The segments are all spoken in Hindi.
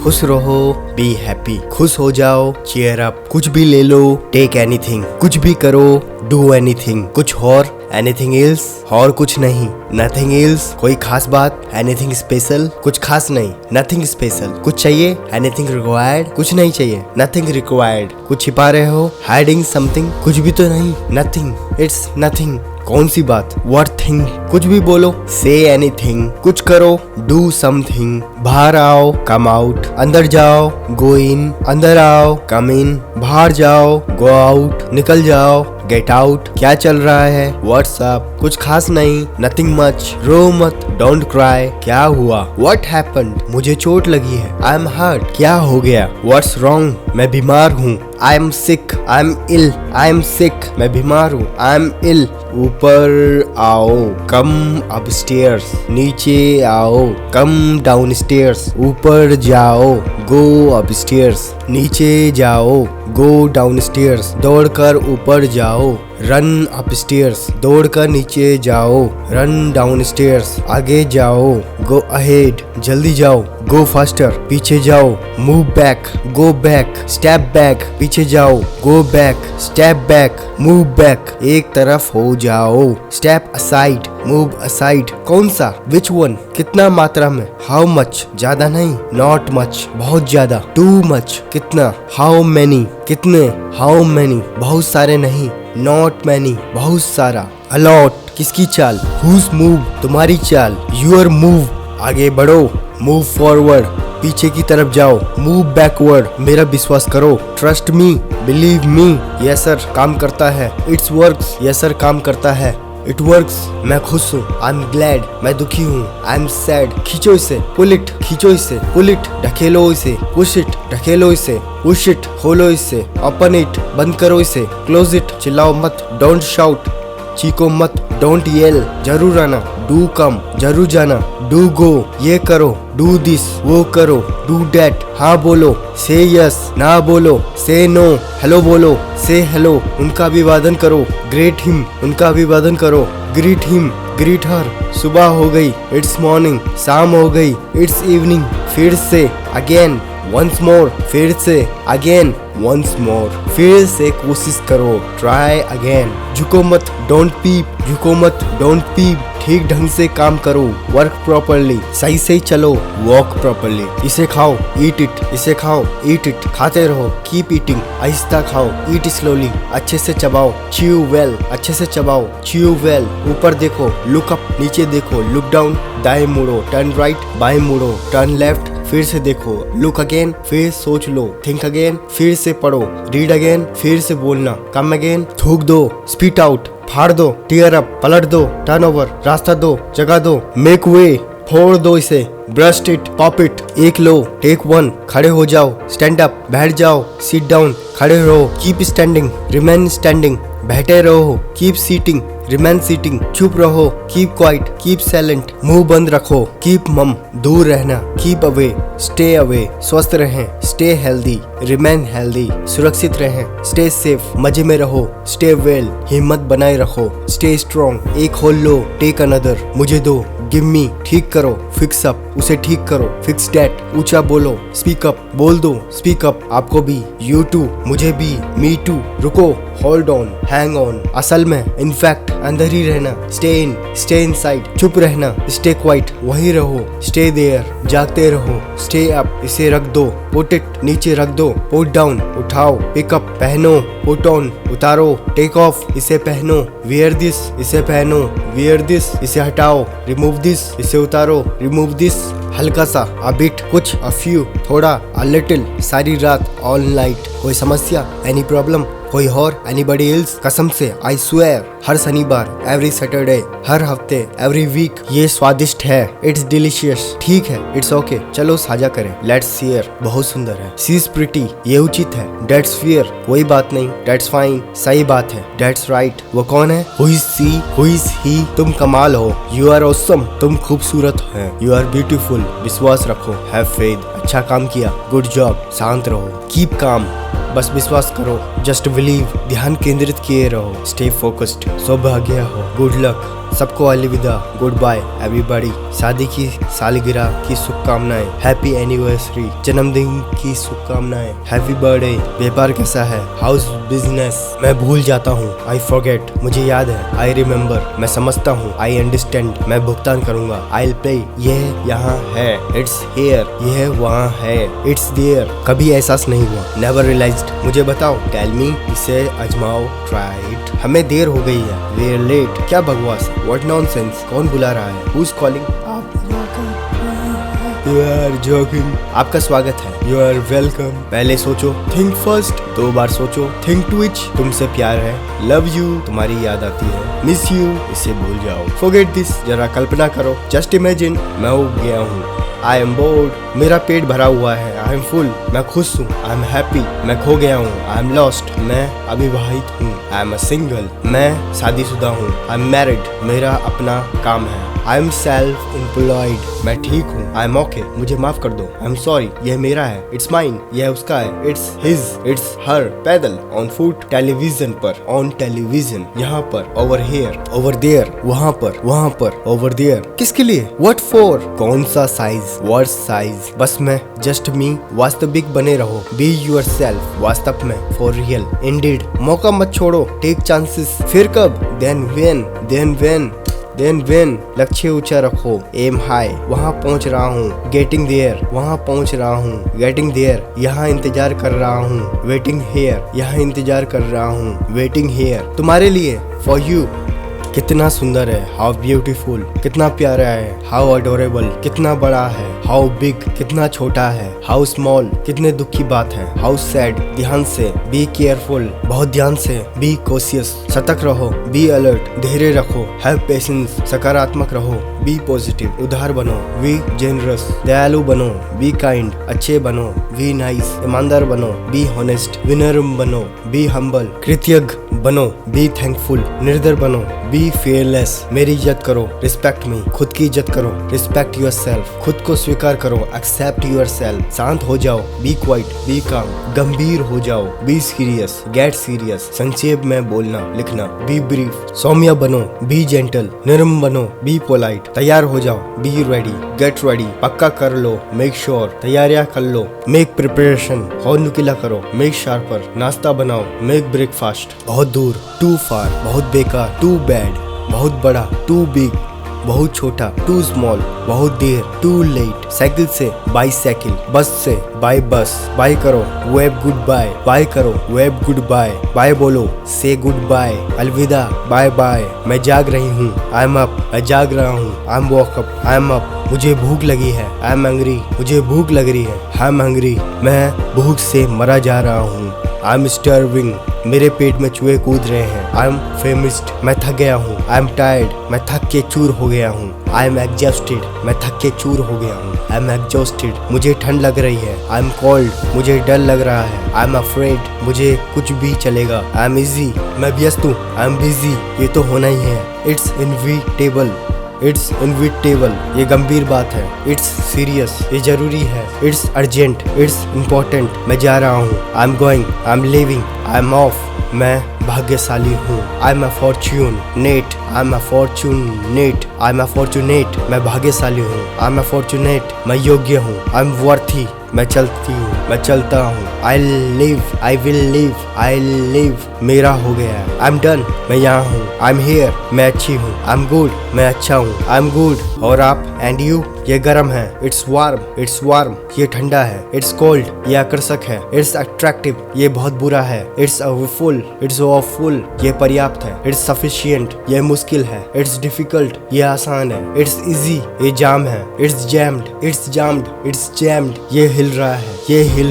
खुश रहो, बी हैप्पी। खुश हो जाओ, चीयर अप। कुछ भी ले लो, टेक एनीथिंग। कुछ भी करो, डू एनीथिंग। कुछ और, एनीथिंग एल्स, और कुछ नहीं, नथिंग एल्स। कोई खास बात, एनीथिंग स्पेशल, कुछ खास नहीं, नथिंग स्पेशल। कुछ चाहिए, एनीथिंग रिक्वायर्ड, कुछ नहीं चाहिए, नथिंग रिक्वायर्ड। कुछ छिपा रहे हो, हाइडिंग समथिंग, कुछ भी तो नहीं, नथिंग, इट्स नथिंग। कौन सी बात, व्हाट थिंग। कुछ भी बोलो, से एनीथिंग। कुछ करो, डू समथिंग। बाहर आओ, कम आउट। अंदर जाओ, गो इन। अंदर आओ, कम इन। बाहर जाओ, गो आउट। निकल जाओ, गेट आउट। क्या चल रहा है, व्हाट्सअप। कुछ खास नहीं, नथिंग मच। रो मत, डोंट क्राई। क्या हुआ, व्हाट हैपेंड। मुझे चोट लगी है, आई एम हर्ट। क्या हो गया, व्हाट्स रॉन्ग। मैं बीमार हूँ, I am sick. I am ill, I am sick. मैं बीमार हूँ, आई एम इल। ऊपर आओ, कम अपस्टेयर्स। नीचे आओ, कम डाउनस्टेयर्स। ऊपर जाओ, गो अपस्टेयर्स। नीचे जाओ, गो डाउनस्टेयर्स। दौड़कर ऊपर जाओ, रन अपस्टेयर्स। दौड़कर नीचे जाओ, रन डाउनस्टेयर्स। आगे जाओ, गो अहेड। जल्दी जाओ, गो फास्टर। पीछे जाओ, move back, go back. Step back, पीछे जाओ, go back. Step back, move back. एक तरफ हो जाओ, स्टेप असाइड, मूव असाइड। कौन सा, विच वन। कितना मात्रा में, हाउ मच। ज्यादा नहीं, नॉट मच, बहुत ज्यादा। टू मच, कितना। हाउ मैनी, कितने। हाउ मैनी, बहुत सारे नहीं, नॉट मैनी, बहुत सारा। अलॉट, किसकी चाल। हुज मूव, तुम्हारी चाल। यूर मूव, आगे बढ़ो। मूव फॉरवर्ड, पीछे की तरफ जाओ। मूव बैकवर्ड, मेरा विश्वास करो। Trust me, believe me. Yes sir, काम करता है। इट्स वर्क्स, यस सर, काम करता है। इट वर्क्स, मैं खुश हूँ। आई एम ग्लैड, मैं दुखी हूँ। आई एम सैड, खींचो इसे। पुल इट, खींचो इसे। पुल इट, ढकेलो इसे। पुश इट, ढकेलो इसे। पुश इट, खोलो इसे। ओपन इट, बंद करो इसे। क्लोज इट, चिल्लाओ मत। डोंट शाउट, चीखो मत। डोंट येल, जरूर आना। डू कम, जरूर जाना। डू गो, ये करो। डू दिस, वो करो। डू डैट, हाँ बोलो। से यस, ना बोलो। से नो, हेलो बोलो। से हेलो, उनका अभिवादन करो। ग्रेट हिम, उनका अभिवादन करो। ग्रीट हिम, ग्रीट हर। सुबह हो गई, इट्स मॉर्निंग। शाम हो गई, इट्स इवनिंग। फिर से, अगेन, वंस मोर। फिर से, अगेन, वंस मोर। फिर से कोशिश करो, ट्राई अगेन। झुको मत, डोंट पीप। झुको मत, डोंट पीप। ठीक ढंग से काम करो, वर्क प्रॉपरली। सही से चलो, वॉक प्रॉपरली। इसे खाओ, ईट इट। इसे खाओ, ईट इट। खाते रहो, कीप ईटिंग। आहिस्ता खाओ, ईट स्लोली। अच्छे से चबाओ, च्यू वेल। अच्छे से चबाओ, च्यू वेल। ऊपर देखो, लुक अप। नीचे देखो, लुक डाउन। दाएं मुड़ो, टर्न राइट। बाएं मुड़ो, टर्न लेफ्ट। फिर से देखो, लुक अगेन। फिर सोच लो, थिंक अगेन। फिर से पढ़ो, रीड अगेन। फिर से बोलना, कम अगेन। थूक दो, स्पीट आउट। फाड़ दो, टीयर अप। पलट दो, टर्न ओवर। रास्ता दो, जगह दो। मेक वे, फोड़ दो इसे। Burst it, pop it. एक लो, टेक वन। खड़े हो जाओ, स्टैंड अप। बैठ जाओ, सिट डाउन। खड़े रहो, कीप स्टैंडिंग। Remain standing. बैठे रहो, कीप सीटिंग। Remain seating. चुप रहो, कीप क्वाइट। Keep silent. मुंह बंद रखो, कीप मम। दूर रहना, कीप अवे, स्टे अवे। स्वस्थ रहें, स्टे हेल्दी। रिमेन हेल्दी, सुरक्षित रहें, स्टे सेफ। मजे में रहो, स्टे वेल। हिम्मत बनाए रखो, स्टे स्ट्रॉन्ग। एक होल लो, टेक अनदर। मुझे दो, गिव मी। ठीक करो, फिक्स अप। उसे ठीक करो, फिक्स डैट। ऊंचा बोलो, स्पीक अप। बोल दो, स्पीक अप। आपको भी, यू टू, मुझे भी, मी टू। रुको, होल्ड ऑन, हैंग ऑन। असल में, इनफैक्ट, अंदर ही रहना। Stay in, stay inside. चुप रहना, स्टे क्वाइट। वहीं रहो, स्टे देयर। जागते रहो, स्टे अप। इसे रख दो, पुट इट। नीचे रख दो, पुट डाउन। उठाओ, पिक अप। पहनो, पुट ऑन। उतारो, टेक ऑफ। इसे पहनो, वियर दिस। इसे पहनो, वियर दिस। इसे हटाओ, रिमूव दिस। इसे उतारो, रिमूव दिस। हल्का सा, अ बिट, कुछ, अ फ्यू, थोड़ा, अ लिटिल। सारी रात, ऑल नाइट। कोई समस्या, एनी प्रॉब्लम। कोई और, एनीबॉडी एल्स। कसम से, आई स्वेयर। हर शनिवार, एवरी सैटरडे। हर हफ्ते, एवरी वीक। ये स्वादिष्ट है, इट्स डिलीशियस। ठीक है, इट्स ओके। चलो साझा करें, लेट्स शेयर। बहुत सुंदर है। सी इज प्रिटी, ये उचित है। डेट्स फियर, कोई बात नहीं। डेट्स फाइन, सही बात है। डेट्स राइट, वो कौन है। Who is she, who is he. तुम कमाल हो, यू आर ऑसम। तुम खूबसूरत है, यू आर ब्यूटीफुल। विश्वास रखो, हैव फेथ। अच्छा काम किया, गुड जॉब। शांत रहो, कीप काम। बस विश्वास करो, जस्ट बिलीव। ध्यान केंद्रित किए रहो, स्टे फोकस्ड। सौभाग्य हो, गुड लक। सबको अलविदा, गुड बाय एवरीबॉडी। शादी की सालगिरह की शुभकामनाएं, हैप्पी एनिवर्सरी, जन्मदिन की शुभकामनाएं, हैप्पी बर्थडे। व्यापार कैसा है, हाउस बिजनेस। मैं भूल जाता हूँ, आई फॉरगेट, मुझे याद है, आई रिमेम्बर, मैं समझता हूँ, आई अंडरस्टैंड, मैं भुगतान करूंगा, आई विल पे, यह यहाँ है, इट्स हियर, यह वहाँ है, इट्स देयर। कभी एहसास नहीं हुआ, नेवर रियलाइज्ड। मुझे बताओ, टेल मी, इसे आजमाओ, ट्राई इट। हमें देर हो गई है, वी आर लेट। क्या बकवास, व्हाट नॉनसेंस, कौन बुला रहा है, who is calling? You are joking। आपका स्वागत है, You are welcome। पहले सोचो, think first, 2 बार सोचो, think twitch, तुमसे प्यार है, love you, तुम्हारी याद आती है, miss you, इसे भूल जाओ, forget this, जरा कल्पना करो, just imagine, मैं उब गया हूँ, I am bored, मेरा पेट भरा हुआ है, I am full, मैं खुश हूँ, I am happy, मैं खो गया हूँ, I am lost, मैं अविवाहित हूँ, I am a single, मैं शादीशुदा हूँ, I am married, मेरा अपना काम है, I am self employed, मैं ठीक हूँ, I am okay, मुझे माफ कर दो, I am sorry, यह मेरा है, it's mine, यह उसका है, it's his, it's her, पैदल, on foot, टेलीविजन पर, on television, यहाँ पर, over here, over there, वहाँ पर, over there, किसके लिए, what for, कौन सा साइज, what size, बस मैं, just me, वास्तविक बने रहो, be yourself, वास्तव में, for real, indeed, मौका मत छोड़ो, take chances, फिर कब, then when, लक्ष्य ऊंचा रखो, aim high, वहाँ पहुँच रहा हूँ, getting there, वहाँ पहुँच रहा हूँ, getting there, यहाँ इंतजार कर रहा हूँ, waiting here, यहाँ इंतजार कर रहा हूँ, waiting here, तुम्हारे लिए, for you। कितना सुंदर है, हाउ ब्यूटीफुल, कितना प्यारा है, हाउ अडोरेबल, कितना बड़ा है, हाउ बिग, कितना छोटा है, हाउ स्मॉल, कितने दुख की बात है, हाउ सैड, ध्यान से, बी केयरफुल, बहुत ध्यान से, बी कॉशियस, सतर्क रहो, बी अलर्ट, धैर्य रखो, हैव पेशेंस, सकारात्मक रहो, बी पॉजिटिव, उदार बनो, बी जेनरस, दयालु बनो, बी काइंड, अच्छे बनो, बी नाइस, ईमानदार बनो, बी हॉनेस्ट, विनम्र बनो, बी हम्बल, कृतज्ञ बनो, बी थैंकफुल, निर्दय बनो, बी फेयरलेस, मेरी इज्जत करो, रिस्पेक्ट मी, खुद की इज्जत करो, रिस्पेक्ट योरसेल्फ, खुद को स्वीकार करो, एक्सेप्ट योरसेल्फ, शांत हो जाओ, बी क्वाइट, बी काम, गंभीर हो जाओ, बी सीरियस, गेट सीरियस, संक्षेप में बोलना लिखना, बी ब्रीफ, सौम्य बनो, बी जेंटल, नरम बनो, बी पोलाइट, तैयार हो जाओ, बी रेडी, गेट रेडी, पक्का कर लो, मेक श्योर, तैयारियां कर लो, मेक प्रिपरेशन, और नुकीला करो, मेक शार्पर, नाश्ता बनाओ, मेक ब्रेकफास्ट, बहुत दूर, टू फार, बहुत बेकार, टू बैड, बहुत बड़ा, टू बिग, बहुत छोटा, टू स्मॉल, बहुत देर, टू लेट, साइकिल से, बाईसाइकिल, बस से, बाय बस, बाय करो, वेब गुड बाय, बाय करो, वेब गुड बाय, बाय बोलो, से गुड बाय, अलविदा, बाय बाय, मैं जाग रही हूँ, आई एम अप, मैं जाग रहा हूँ, I M walk up, I am up, मुझे भूख लगी है, आई एम हंग्री, मुझे भूख लग रही है, आई एम हंग्री, मैं भूख से मरा जा रहा हूँ, आई एम स्टार्विंग, मेरे पेट में चूहे कूद रहे हैं, आई एम फेमिस्ट, मैं थक गया हूँ, आई एम टायर्ड, मैं थक के चूर हो गया हूँ, आई एम एग्जॉस्टेड, मैं थक के चूर हो गया हूँ, आई एम एग्जॉस्टेड, मुझे ठंड लग रही है, आई एम कोल्ड, मुझे डर लग रहा है, आई एम अफ्रेड, मुझे कुछ भी चलेगा, आई एम इजी, मैं व्यस्त हूँ, आई एम बिजी, ये तो होना ही है, इट्स इनविटेबल, इट्स इनविटेबल, ये गंभीर बात है, इट्स सीरियस, ये जरूरी है, इट्स अर्जेंट, इट्स इम्पोर्टेंट, मैं जा रहा हूँ, I am going, I am living, I am of, मैं भाग्यशाली हूँ, I M fortunate, I am fortunate, I am fortunate, मैं भाग्यशाली हूँ, आई एम फॉर्च्यूनेट, मैं योग्य हूँ, आई एम वर्थी, मैं चलती हूँ, मैं चलता हूँ, I live, I will live, I live, मेरा हो गया है, आई एम डन, मैं यहाँ हूँ, आई एम हियर, मैं अच्छी हूँ, आई एम गुड, मैं अच्छा हूँ, आई एम गुड, और आप, एंड यू, ये गर्म है, इट्स वार्म, ये ठंडा है, इट्स कोल्ड, ये आकर्षक है, इट्स अट्रैक्टिव, ये बहुत बुरा है, इट्स अवफुल, ये पर्याप्त है, इट्स सफिशिएंट, ये मुश्किल है, इट्स डिफिकल्ट, ये आसान है, इट्स इजी, ये जाम है, इट्स जैम्ड, ये हिल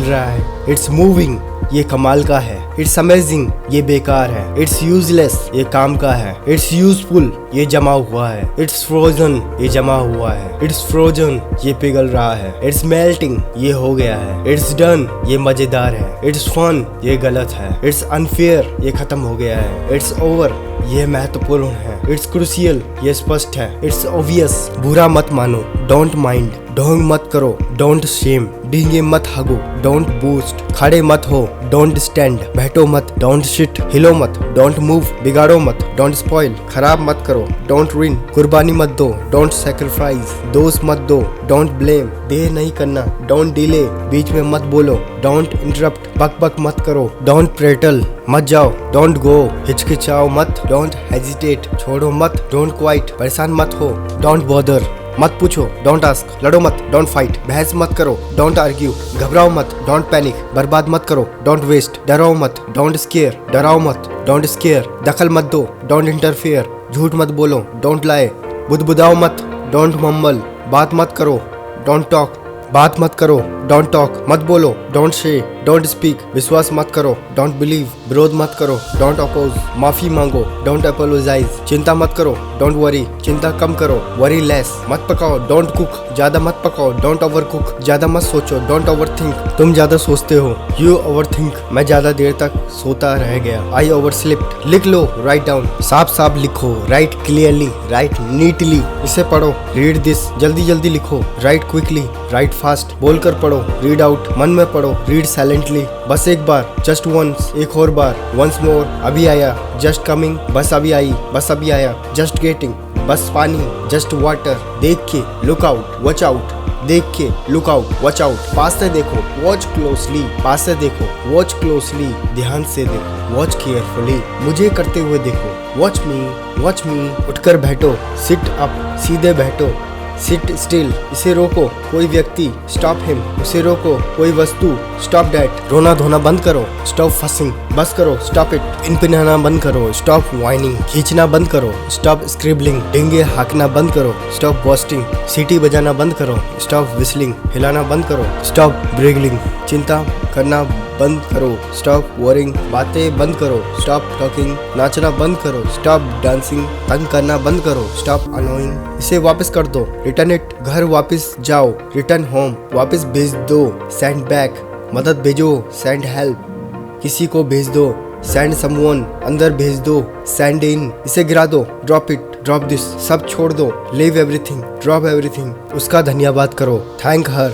रहा है, इट्स मूविंग, ये कमाल का है, इट्स अमेजिंग, ये बेकार है, इट्स यूजलेस, ये काम का है, इट्स यूजफुल, ये जमा हुआ है, इट्स फ्रोजन, ये जमा हुआ है, इट्स फ्रोजन, ये पिघल रहा है, इट्स मेल्टिंग, ये हो गया है, इट्स डन, ये मजेदार है, इट्स फन, ये गलत है, इट्स अनफेयर, ये खत्म हो गया है, इट्स ओवर, ये महत्वपूर्ण है, इट्स क्रूशियल, ये स्पष्ट है, इट्स ऑब्वियस, बुरा मत मानो, डोंट माइंड, ढोंग मत करो, डोंट शेम, डींगे मत हगो, डोंट बूस्ट, खड़े मत हो, डोंट स्टैंड, बैठो मत, डोंट शिट, हिलो मत, डोंट मूव, बिगाड़ो मत, डोंट स्पॉइल, खराब मत करो, डोंट विन, कुर्बानी मत दो, डोंट सैक्रिफाइस, दोष मत दो, डोंट ब्लेम, देर नहीं करना, डोंट डिले, बीच में मत बोलो, डोंट इंटरप्ट, बक बक मत करो, डोंट प्रेटल, मत जाओ, डोंट गो, हिचकिचाओ मत, डोंट हेजिटेट, छोड़ो मत, डोंट क्वाइट, परेशान मत हो, डोंट बॉदर, मत पूछो, डोंट आस्क, लड़ो मत, डोंट फाइट, बहस मत करो, डोंट आर्ग्यू, घबराओ मत, डोंट पैनिक, बर्बाद मत करो, डोंट वेस्ट, डराओ मत, डोंट स्केयर, डराओ मत, डोंट स्केयर, दखल मत दो, डोंट इंटरफेयर, झूठ मत बोलो, डोंट लाए, बुदबुदाओ मत, डोंट मम्मल, बात मत करो, डोंट टॉक, बात मत करो, डोंट टॉक, मत बोलो, डोंट से, डोंट स्पीक, विश्वास मत करो, डोंट बिलीव, विरोध मत करो, डोंट अपोज, माफी मांगो, डोंट अपोलोजाइज, चिंता मत करो, डोंट वरी, चिंता कम करो, वरी लेस, मत पकाओ, डोंट कुक, ज्यादा मत पकाओ, डोंट ओवर कुक, ज्यादा मत सोचो, डोंट ओवर थिंक, तुम ज्यादा सोचते हो, यू ओवर थिंक, मैं ज्यादा देर तक सोता रह गया, आई ओवर स्लिप्ड, लिख लो, राइट डाउन, साफ साफ लिखो, राइट क्लियरली, राइट नीटली, इसे पढ़ो, रीड दिस, जल्दी जल्दी लिखो, राइट क्विकली, राइट फास्ट, बोलकर पढ़ो, रीड आउट, मन में पढ़ो, रीड साइलेंटली, बस एक बार, जस्ट वंस, एक और बार, वंस मोर, अभी आया, जस्ट कमिंग, बस अभी आई, बस अभी आया, जस्ट गेटिंग, बस पानी, जस्ट वाटर, देख के, लुक आउट, वॉच आउट, देख के, लुक आउट, वॉच आउट, पास से देखो, वॉच क्लोजली, पास से देखो, वॉच क्लोजली, ध्यान से देखो, वॉच केयरफुली, मुझे करते हुए देखो, वॉच मी, उठकर बैठो, सिट अप, सीधे बैठो, सिट स्टिल, इसे रोको, कोई व्यक्ति, स्टॉप हिम, उसे रोको, कोई वस्तु, स्टॉप दैट, रोना धोना बंद करो, स्टॉप फसिंग, बस करो, स्टॉप इट, इन पिनाना बंद करो, स्टॉप वाइनिंग, खींचना बंद करो, स्टॉप स्क्रिबलिंग, डेंगे हाँकना बंद करो, स्टॉप बॉस्टिंग, सीटी बजाना बंद करो, स्टॉप विस्लिंग, हिलाना बंद करो, स्टॉप ब्रेगलिंग, चिंता करना बंद करो, स्टॉप वरिंग, बातें बंद करो, स्टॉप टॉकिंग, नाचना बंद करो, स्टॉप डांसिंग, तंग करना बंद करो, स्टॉप अनोइंग, इसे वापस कर दो, रिटर्न इट, घर वापस जाओ, रिटर्न होम, वापस भेज दो, सेंड बैक, मदद भेजो, सेंड हेल्प, किसी को भेज दो, सेंड समवन, अंदर भेज दो, सेंड इन, इसे गिरा दो, ड्रॉप इट, ड्रॉप दिस, सब छोड़ दो, लीव एवरीथिंग, ड्रॉप एवरीथिंग, उसका धन्यवाद करो, थैंक हर,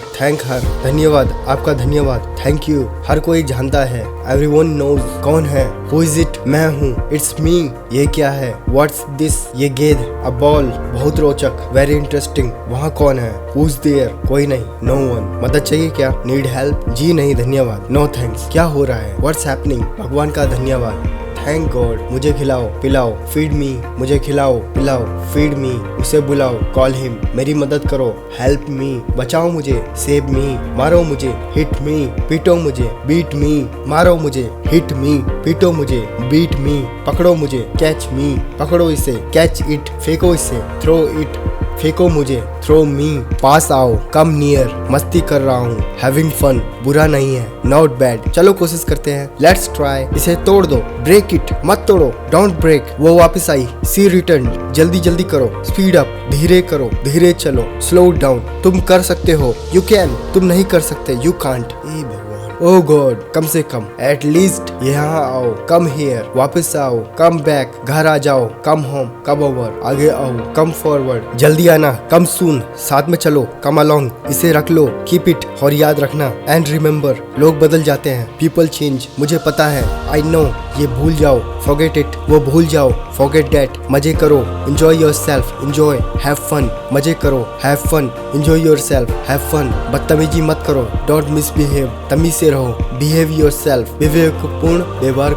धन्यवाद, आपका धन्यवाद, थैंक यू, हर कोई जानता है, एवरीवन नोज, कौन है, हु इज इट, मैं हूँ, इट्स मी, ये क्या है, व्हाट्स दिस, ये गेंद, अ बॉल, बहुत रोचक, वेरी इंटरेस्टिंग, वहाँ कौन है, हु इज देयर, कोई नहीं, नो वन, मदद चाहिए क्या, नीड हेल्प, जी नहीं धन्यवाद, नो थैंक्स, क्या हो रहा है, व्हाट्स हैपनिंग, भगवान का धन्यवाद, थैंक गॉड, मुझे खिलाओ पिलाओ, फीड मी, मुझे खिलाओ पिलाओ, फीड मी, उसे बुलाओ, कॉल हिम, मेरी मदद करो, हेल्प मी, बचाओ मुझे, सेव मी, मारो मुझे, हिट मी, पीटो मुझे, बीट मी, मारो मुझे, हिट मी, पीटो मुझे, बीट मी, पकड़ो मुझे, कैच मी, पकड़ो इसे, कैच इट, फेंको इसे, थ्रो इट, फेंको मुझे, थ्रो मी, पास आओ, कम नियर, मस्ती कर रहा हूँ, हैविंग फन, बुरा नहीं है, नॉट बैड, चलो कोशिश करते हैं, लेट्स ट्राई, इसे तोड़ दो, ब्रेक इट, मत तोड़ो, डोंट ब्रेक, वो वापस आई, सी रिटर्न, जल्दी जल्दी करो, स्पीड अप, धीरे करो, धीरे चलो, स्लो डाउन, तुम कर सकते हो, यू कैन, तुम नहीं कर सकते, यू कांट, ए भगवान, ओ गॉड, कम से कम, एट लीस्ट यहाँ आओ, कम हियर, वापस आओ, कम बैक, घर आ जाओ, कम होम, कम ओवर, आगे आओ, कम फॉरवर्ड, जल्दी आना, कम सून, साथ में चलो, कम अलोंग, इसे रख लो, कीप इट, और याद रखना, एंड रिमेम्बर, लोग बदल जाते हैं, पीपल चेंज, मुझे पता है, आई नो, ये भूल जाओ, फॉरगेट इट, वो भूल जाओ, फॉरगेट दैट, मजे करो, enjoy yourself, enjoy, have fun, मजे करो, have fun, enjoy yourself, have fun, बदतमीजी मत करो, डोंट मिसबिहेव, तमीज से रहो, बिहेव योरसेल्फ, विवेकपूर्ण व्यवहार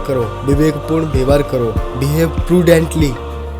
करो, बिहेव प्रूडेंटली,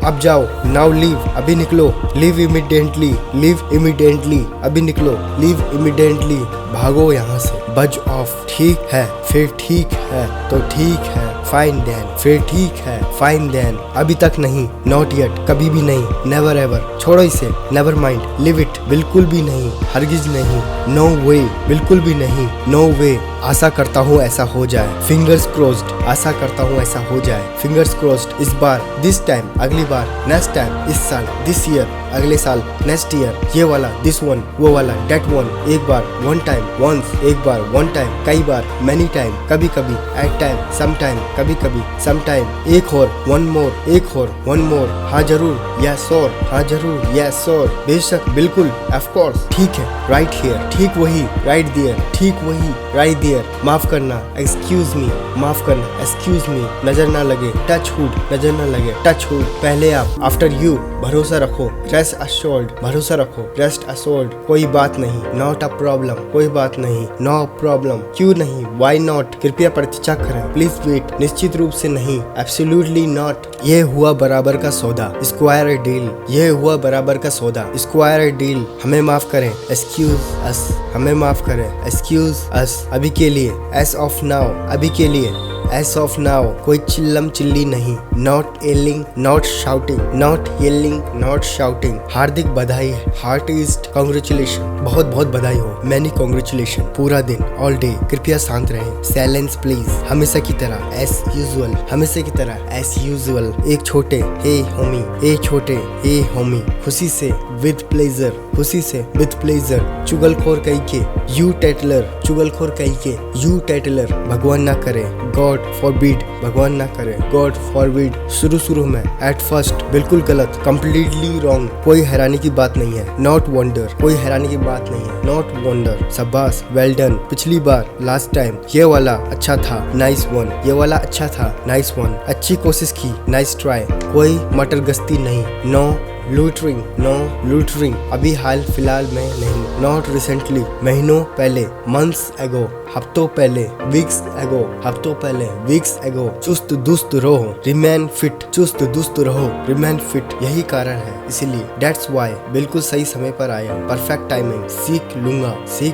अब जाओ, नाउ लीव, अभी निकलो, लीव इमीडिएटली, अभी निकलो, लीव इमीडिएटली, भागो यहाँ से, बज ऑफ, ठीक है, फिर ठीक है, तो ठीक है, फाइन देन, फिर ठीक है, फाइन देन, अभी तक नहीं, नॉट येट, कभी भी नहीं, नेवर एवर, छोड़ो इसे, नेवर माइंड, लिव इट, बिल्कुल भी नहीं, हरगिज नहीं, नो वे, बिल्कुल भी नहीं, नो वे, आशा करता हूँ ऐसा हो जाए, फिंगर्स क्रोस्ड, आशा करता हूँ ऐसा हो जाए, फिंगर्स क्रोस्ड। इस बार, दिस टाइम, अगली बार, नेक्स्ट टाइम, इस साल, दिस ईयर, अगले साल, नेक्स्ट ईयर, ये वाला, दिस वन, वो वाला, डेट वन, एक बार, वन टाइम, वंस, एक बार, वन टाइम, कई बार, मैनी टाइम, कभी कभी, एट टाइम, सम टाइम, कभी कभी, सम टाइम, एक और, वन मोर, एक और, वन मोर, हाँ जरूर, यस और, हाँ जरूर, यस और, बेशक, बिल्कुल, ऑफ कोर्स, ठीक है, राइट हियर, ठीक वही, राइट देयर, ठीक वही, राइट देयर, माफ करना, एक्सक्यूज मी, माफ करना, एक्सक्यूज मी, नजर ना लगे, टच हुड, नजर ना लगे, टच हुड, पहले आप, आफ्टर यू, भरोसा रखो, रेस्ट अश्योर्ड, भरोसा रखो, रेस्ट अश्योर्ड, कोई बात नहीं, नॉट अ प्रॉब्लम, कोई बात नहीं, नो प्रॉब्लम, क्यों नहीं, व्हाई नॉट, कृपया प्रतीक्षा करें, प्लीज वेट, निश्चित रूप से नहीं, एब्सोल्युटली नॉट, ये हुआ बराबर का सौदा, स्क्वायर डील, ये हुआ बराबर का सौदा, स्क्वायर डील, हमें माफ करें, एक्सक्यूज अस, हमें माफ करें, एक्सक्यूज अस, अभी के लिए, एस ऑफ नाउ, अभी के लिए, एस ऑफ नाउ, कोई चिल्लम चिल्ली नहीं, not yelling, not shouting, not yelling, not shouting, हार्दिक बधाई, हार्टिएस्ट कांग्रेचुलेशन, बहुत बहुत बधाई हो, मैनी कांग्रेचुलेशन, पूरा दिन, ऑल डे, कृपया शांत रहें, साइलेंस प्लीज, हमेशा की तरह, एस यूजुअल, हमेशा की तरह, एस यूजुअल, एक छोटे, हे होमी, ए छोटे, हे होमी, खुशी से, विद प्लेजर, खुशी से, विद प्लेजर, चुगलखोर कही के, यू टेटलर, चुगलखोर कही के, यू टेटलर, भगवान ना करे, गॉड फॉरबिड, भगवान ना करे, गॉड फॉरबिड, शुरू में, एट फर्स्ट, बिल्कुल गलत, कम्प्लीटली रॉन्ग, कोई हैरानी की बात नहीं है, नॉट वंडर, कोई हैरानी की बात नहीं है, नॉट वंडर, शाबाश, वेल डन, पिछली बार, लास्ट टाइम, ये वाला अच्छा था, नाइस वन, ये वाला अच्छा था, नाइस वन, अच्छी कोशिश की, नाइस ट्राई, कोई मटर गश्ती नहीं, नो लूटरिंग, नो लूटरिंग, अभी हाल फिलहाल में नहीं, नॉट रिसेंटली, महीनों पहले, मंथ्स एगो, हफ्तों पहले, वीक्स एगो, हफ्तों पहले, वीक्स एगो, चुस्त दुस्त रहो, रिमेन फिट, चुस्त दुस्त रहो, रिमेन फिट, यही कारण है, इसीलिए, दैट्स व्हाई, बिल्कुल सही समय पर आया, परफेक्ट टाइमिंग, सीख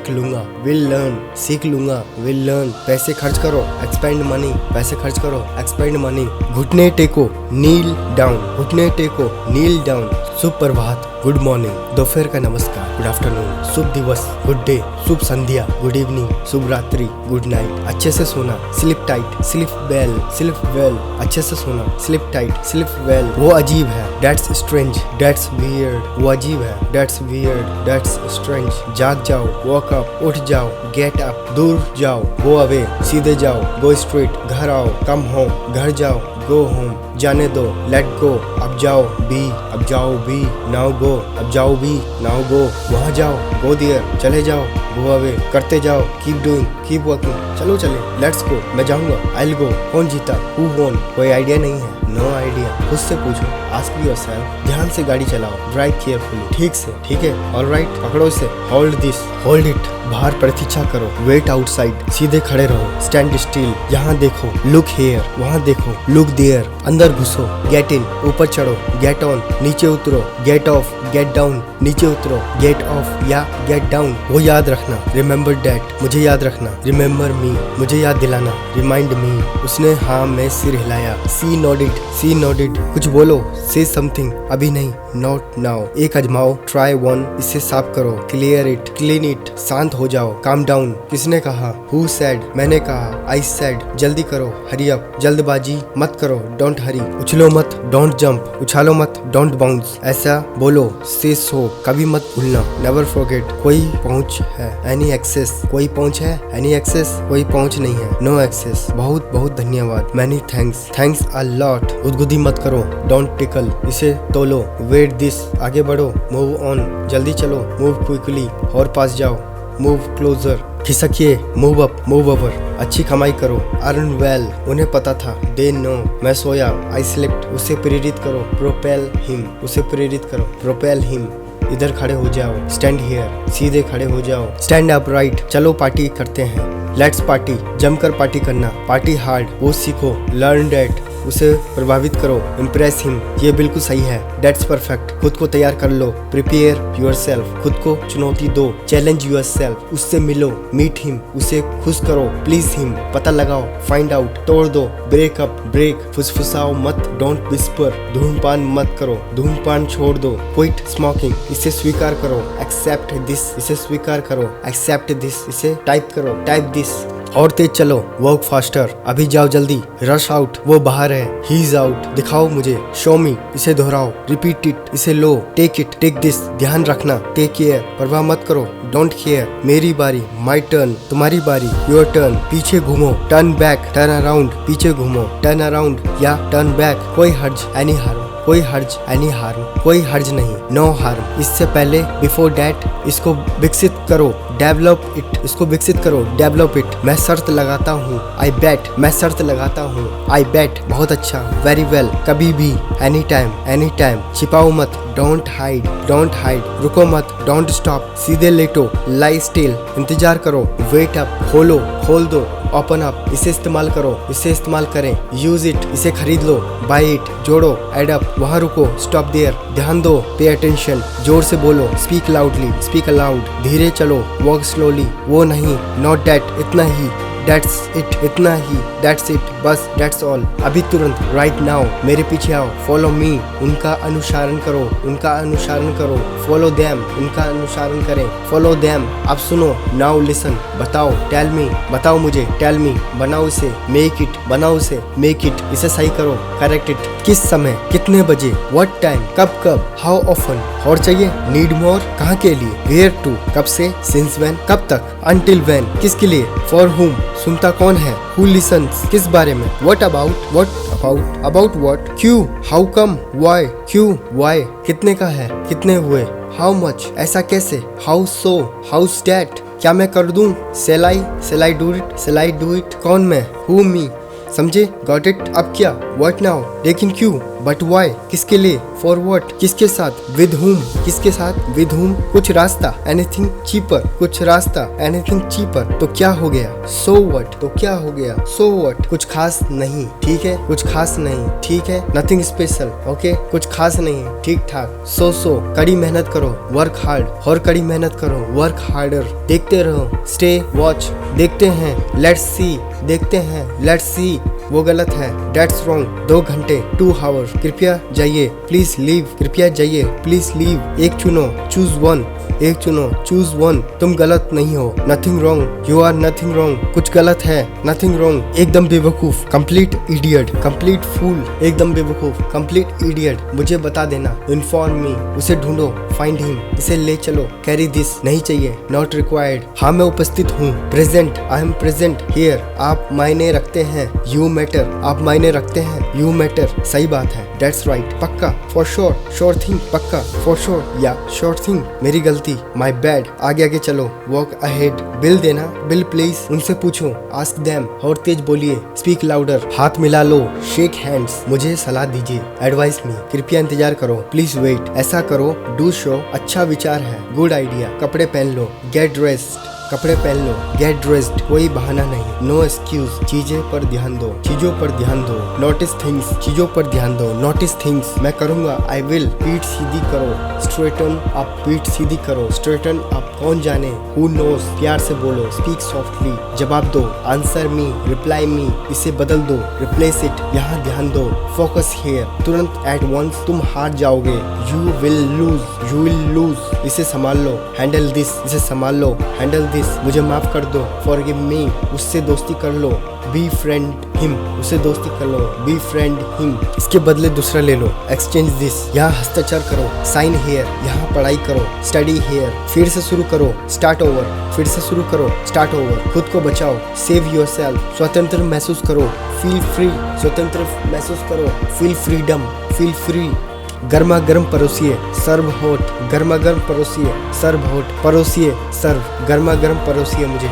लूंगा, विल लर्न, सीख लूंगा, विल लर्न, पैसे खर्च करो, एक्सपेंड मनी, पैसे खर्च करो, एक्सपेंड मनी, घुटने टेको, नील डाउन, घुटने टेको, नील डाउन, सुप्रभात, गुड मॉर्निंग, दोपहर का नमस्कार, गुड आफ्टरनून, शुभ दिवस, गुड डे, शुभ संध्या, गुड इवनिंग, शुभ रात्रि, गुड नाइट, अच्छे से सोना, स्लिप टाइट, स्लिप वेल, अच्छे से सोना, स्लिप टाइट, स्लिप वेल, वो अजीब है, दैट्स स्ट्रेंज, दैट्स वियर्ड, वो अजीब है, दैट्स वियर्ड, दैट्स स्ट्रेंज, जाग जाओ, वॉक अप, उठ जाओ, गेट अप, दूर जाओ, गो अवे, सीधे जाओ, गो स्ट्रेट, घर आओ, कम होम, घर जाओ, गो होम, जाने दो, लेट गो, अब जाओ बी, नाउ गो, अब जाओ बी, नाउ गो, वहाँ जाओ, गो देयर, चले जाओ, गो अवे, करते जाओ, कीप डूइंग, कीप वर्किंग, चलो चले, लेट्स गो, मैं जाऊंगा, आई विल गो, कौन जीता, हु वॉन, कोई आइडिया नहीं है, नो आइडिया, खुद से पूछो, आस्क योरसेल्फ, ध्यान से गाड़ी चलाओ, ड्राइव केयरफुली, ठीक से, ठीक है, ऑलराइट, पकड़ो इसे, होल्ड दिस, होल्ड इट, बाहर प्रतीक्षा करो, वेट आउटसाइड, सीधे खड़े रहो, स्टैंड स्टिल, यहाँ देखो, लुक हेयर, वहाँ देखो, लुक देयर, अंदर घुसो, गेट इन, ऊपर चढ़ो, गेट ऑन, नीचे उतरो, गेट ऑफ, गेट डाउन, नीचे उतरो, गेट ऑफ या गेट डाउन, वो याद रखना, रिमेम्बर डैट, मुझे याद रखना, रिमेम्बर मी, मुझे याद दिलाना, रिमाइंड मी, उसने हाँ में सिर हिलाया, सी नोडिड, कुछ बोलो, से समथिंग, अभी नहीं, नॉट नाउ, एक आजमाओ, ट्राई वन, इसे साफ करो, क्लियर इट, क्लीन इट, शांत हो जाओ, काम डाउन, किसने कहा, हु सेड, मैंने कहा, आई सेड, जल्दी करो, हरी अप, जल्दबाजी मत करो, डोंट हरी, उछलो मत, डोंट जंप, उछालो मत, डोंट बाउंस, ऐसा बोलो, से सो, कभी मत भूलना, नेवर फॉरगेट, कोई पहुंच है, एनी एक्सेस, कोई पहुंच है, एनी एक्सेस, कोई पहुंच नहीं है, नो एक्सेस, बहुत बहुत धन्यवाद, मैनी थैंक्स अ लॉट, गुदगुदी मत करो, डोंट टिकल, इसे तोलो, वेट दिस, आगे बढ़ो, मूव ऑन, जल्दी चलो, मूव क्विकली, और पास जाओ, मूव क्लोजर, खिसकिए, मूव अप, मूव ओवर, अच्छी कमाई करो, अर्न वेल, उन्हें पता था, दे नो, मैं सोया, आई स्लिप्ट, उसे प्रेरित करो, प्रोपेल हिम, उसे प्रेरित करो, प्रोपेल हिम, इधर खड़े हो जाओ, स्टैंड हियर, सीधे खड़े हो जाओ, स्टैंड अप राइट, चलो पार्टी करते हैं, लेट्स पार्टी, जमकर पार्टी करना, पार्टी हार्ड, वो सीखो, लर्न डैट, उसे प्रभावित करो, इम्प्रेस हिम, ये बिल्कुल सही है, डेट्स परफेक्ट, खुद को तैयार कर लो, प्रिपेयर योरसेल्फ, खुद को चुनौती दो, चैलेंज योरसेल्फ, उससे मिलो, मीट हिम, उसे खुश करो, प्लीज हिम, पता लगाओ, फाइंड आउट, तोड़ दो, ब्रेक अप, ब्रेक, फुसफुसाओ मत, डोंट विस्पर, धूम्रपान मत करो, धूम्रपान छोड़ दो, क्विट स्मोकिंग, इसे स्वीकार करो, एक्सेप्ट दिस, इसे स्वीकार करो, एक्सेप्ट दिस, इसे टाइप करो, टाइप दिस, और तेज चलो, वर्क फास्टर, अभी जाओ जल्दी, रश आउट, वो बाहर है, ही इज आउट, दिखाओ मुझे, शो मी, इसे दोहराओ, रिपीट इट, इसे लो, टेक इट, टेक दिस, ध्यान रखना, टेक केयर, परवाह मत करो, डोंट केयर, मेरी बारी, माई टर्न, तुम्हारी बारी, योर टर्न, पीछे घूमो, टर्न बैक, टर्न अराउंड, पीछे घूमो, टर्न अराउंड या टर्न बैक, कोई हर्ज, एनी हार्म, कोई हर्ज, एनी हार्म, कोई हर्ज नहीं, नो हार्म, इससे पहले, बिफोर डैट, इसको विकसित करो, डेवलप इट, इसको विकसित करो, डेवलप इट, मैं शर्त लगाता हूँ, आई बेट, मैं शर्त लगाता हूँ, आई बेट, बहुत अच्छा, वेरी वेल, कभी भी, एनी टाइम, छिपाओ मत, डोंट हाइड, रुको मत, डोंट स्टॉप, सीधे लेटो, लाई स्टिल, इंतजार करो, वेट अप, खोल दो, ओपन अप, इसे इस्तेमाल करो, इसे इस्तेमाल करें, यूज इट, इसे खरीद लो, बाय इट, जोड़ो, एड अप, वहाँ रुको, स्टॉप देयर, ध्यान दो, पे अटेंशन, जोर से बोलो, स्पीक लाउडली, स्पीक अलाउड, धीरे चलो, वॉक स्लोली, वो नहीं, नॉट दैट, इतना ही, दैट्स इट, इतना ही, दैट्स इट, बस, दैट्स ऑल, अभी तुरंत, राइट नाउ, मेरे पीछे आओ, फॉलो मी, उनका अनुसरण करो, फॉलो देम, उनका अनुसरण करें, फॉलो देम, अब सुनो, नाउ लिसन, बताओ, टेल मी, बताओ मुझे, टेल मी, बनाओ इसे, मेक इट, इसे सही करो, करेक्ट इट, किस समय, कितने बजे, व्हाट टाइम, कब, हाउ ऑफन, और चाहिए, नीड मोर, कहाँ के लिए, वेयर टू, कब से, सिंस व्हेन, कब तक, अंटिल व्हेन, किसके लिए, फॉर हुम, सुनता कौन है, हु लिसन्स, किस बारे में, व्हाट अबाउट व्हाट, क्यों, हाउ कम, व्हाई, कितने का है, कितने हुए, हाउ मच, ऐसा कैसे, हाउ सो, हाउ दैट, क्या मैं कर दूं, सेल आई डू इट, कौन मैं, हु मी, समझे, गॉट इट, अब क्या, व्हाट नाउ, लेकिन क्यों, बट व्हाई, किसके लिए, फॉर व्हाट, किसके साथ, विद हुम, किसके साथ, विद हुम, कुछ रास्ता, एनीथिंग चीपर, तो क्या हो गया, सो व्हाट, कुछ खास नहीं, ठीक है, नथिंग स्पेशल, ओके, कुछ खास नहीं, ठीक ठाक, सो, कड़ी मेहनत करो, वर्क हार्ड, और कड़ी मेहनत करो, वर्क हार्डर, देखते रहो, स्टे वॉच, देखते हैं, लेट्स सी, वो गलत है, दैट्स रॉन्ग, 2 घंटे, 2 आवर्स, कृपया जाइए, प्लीज लीव, एक चुनो, चूज वन, तुम गलत नहीं हो, nothing wrong, you are nothing wrong, कुछ गलत है, नथिंग रॉन्ग, एकदम बेवकूफ, कंप्लीट इडियट, कंप्लीट फूल, एकदम बेवकूफ, कंप्लीट इडियट, मुझे बता देना, इन्फॉर्म मी, उसे ढूंढो, फाइंड हिम, इसे ले चलो, कैरी दिस, नहीं चाहिए, नॉट रिक्वायर्ड, हाँ मैं उपस्थित हूँ, present, I am present here, आप मायने रखते हैं, यू मैटर, सही बात है, दैट्स राइट, पक्का, फॉर श्योर थिंग, पक्का, फॉर श्योर, या श्योर थिंग, मेरी गलती, माय बैड, आगे चलो, वॉक अहेड, बिल देना, बिल प्लीज, उनसे पूछो, आस्क देम, और तेज बोलिए, स्पीक लाउडर, हाथ मिला लो, शेक हैंड्स, मुझे सलाह दीजिए, एडवाइस मी, कृपया इंतजार करो, प्लीज वेट, ऐसा करो, डू शो, अच्छा विचार है, गुड आइडिया, कपड़े पहन लो, गेट ड्रेस्ड, कोई बहाना नहीं, नो एक्सक्यूज, चीजों पर ध्यान दो, नोटिस थिंग्स, चीजों पर ध्यान दो, नोटिस थिंग्स, मैं करूंगा, आई विल, पीठ सीधी करो, स्ट्रेटन अप, कौन जाने, हु नोस, प्यार से बोलो, स्पीक सॉफ्टली, जवाब दो, आंसर मी, रिप्लाई मी, इसे बदल दो, रिप्लेस इट, यहाँ ध्यान दो, फोकस हियर, तुरंत, एट वंस, तुम हार जाओगे, यू विल लूज, इसे संभाल लो, हैंडल दिस, इसे संभाल लो, हैंडल दिस, मुझे माफ कर दो, फॉरगिव मी, उससे दोस्ती कर लो, बी फ्रेंड हिम, उसे दोस्ती कर लो, बी फ्रेंड हिम, इसके बदले दूसरा ले लो, एक्सचेंज दिस, यहाँ हस्ताक्षर करो, साइन हेयर, यहाँ पढ़ाई करो, स्टडी हेयर, फिर से शुरू करो, स्टार्ट ओवर, खुद को बचाओ, सेव योर सेल्फ, स्वतंत्र महसूस करो, फील फ्रीडम, फील फ्री, गर्मा गर्म परोसिए, सर्व हॉट, गर्मा गर्म परोसिए मुझे,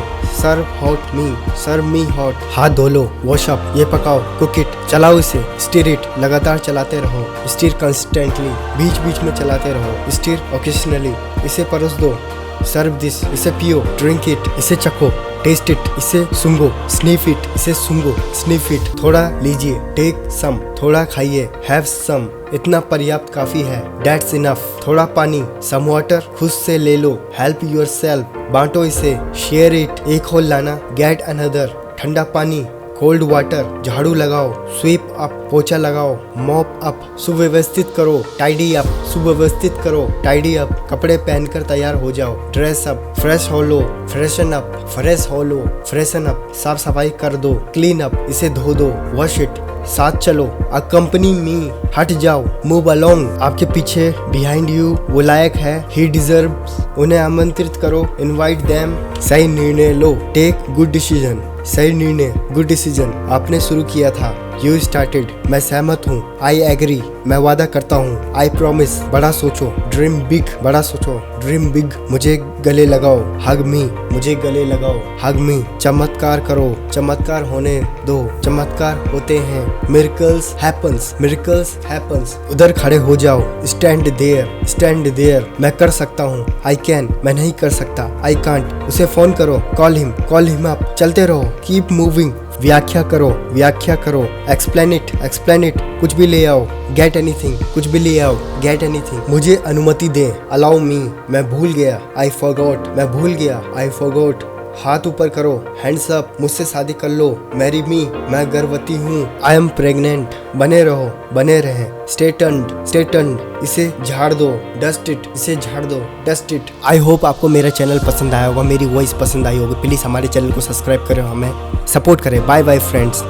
सर्व मी हॉट, हाथ धो लो, वॉश अप, ये पकाओ, कुक इट, चलाओ इसे, स्टीर इट, लगातार चलाते रहो, स्टीर कंस्टेंटली, बीच बीच में चलाते रहो, स्टीर ओकेशनली, इसे परोस दो, सर्व दिस, इसे पियो, ड्रिंक इट, इसे चखो, टेस्ट इट, इसे सूंघो, स्निफ इट, इसे सूंघो, स्निफ इट, थोड़ा लीजिए, टेक सम, थोड़ा खाइए, हैव सम, इतना पर्याप्त काफी है, दैट्स इनफ, थोड़ा पानी, सम वाटर, खुद से ले लो, हेल्प योरसेल्फ, बांटो इसे, शेयर इट, एक होल लाना, गेट अनदर, ठंडा पानी, कोल्ड वाटर, झाड़ू लगाओ, स्वीप अप, पोछा लगाओ, मॉप अप, सुव्यवस्थित करो, टाइडी अप, सुव्यवस्थित करो, टाइडी अप, कपड़े पहनकर तैयार हो जाओ, ड्रेस अप, फ्रेश हो लो, फ्रेशन अप, फ्रेश हो लो, फ्रेशन अप, साफ सफाई कर दो, क्लीन अप, इसे धो दो, वॉश इट, साथ चलो, अकम्पनी मी, हट जाओ, मूव अलोंग, आपके पीछे, बिहाइंड यू, वो लायक है, ही डिजर्व्स, उन्हें आमंत्रित करो, इनवाइट देम, सही निर्णय लो, टेक गुड डिसीजन, सही निर्णय, गुड डिसीजन, आपने शुरू किया था, यू स्टार्टेड, मैं सहमत हूँ, आई एग्री, मैं वादा करता हूँ, आई प्रॉमिस, बड़ा सोचो, ड्रीम बिग, बड़ा सोचो, ड्रीम बिग, मुझे गले लगाओ, हग मी, मुझे गले लगाओ, हग मी, चमत्कार करो, चमत्कार होने दो, चमत्कार होते हैं, मिरेकल्स हैपन्स, मिरेकल्स हैपन्स, उधर खड़े हो जाओ, स्टैंड देयर, मैं कर सकता हूँ, आई कैन, मैं नहीं कर सकता, आई कांट, उसे फोन करो, कॉल हिम अप, चलते रहो, कीप मूविंग, व्याख्या करो, एक्सप्लेन इट, कुछ भी ले आओ, गेट एनीथिंग, कुछ भी ले आओ, गेट एनीथिंग, मुझे अनुमति दें, अलाउ मी, मैं भूल गया, आई फॉरगॉट, हाथ ऊपर करो, हैंड्स अप, मुझसे शादी कर लो, मैरी मी, मैं गर्भवती हूँ, आई एम प्रेग्नेंट, बने रहें, स्टे टर्न्ड, इसे झाड़ दो, डस्ट इट, आई होप आपको मेरा चैनल पसंद आया होगा, मेरी वॉइस पसंद आई होगी, प्लीज़ हमारे चैनल को सब्सक्राइब करें, हमें सपोर्ट करें, बाय फ्रेंड्स।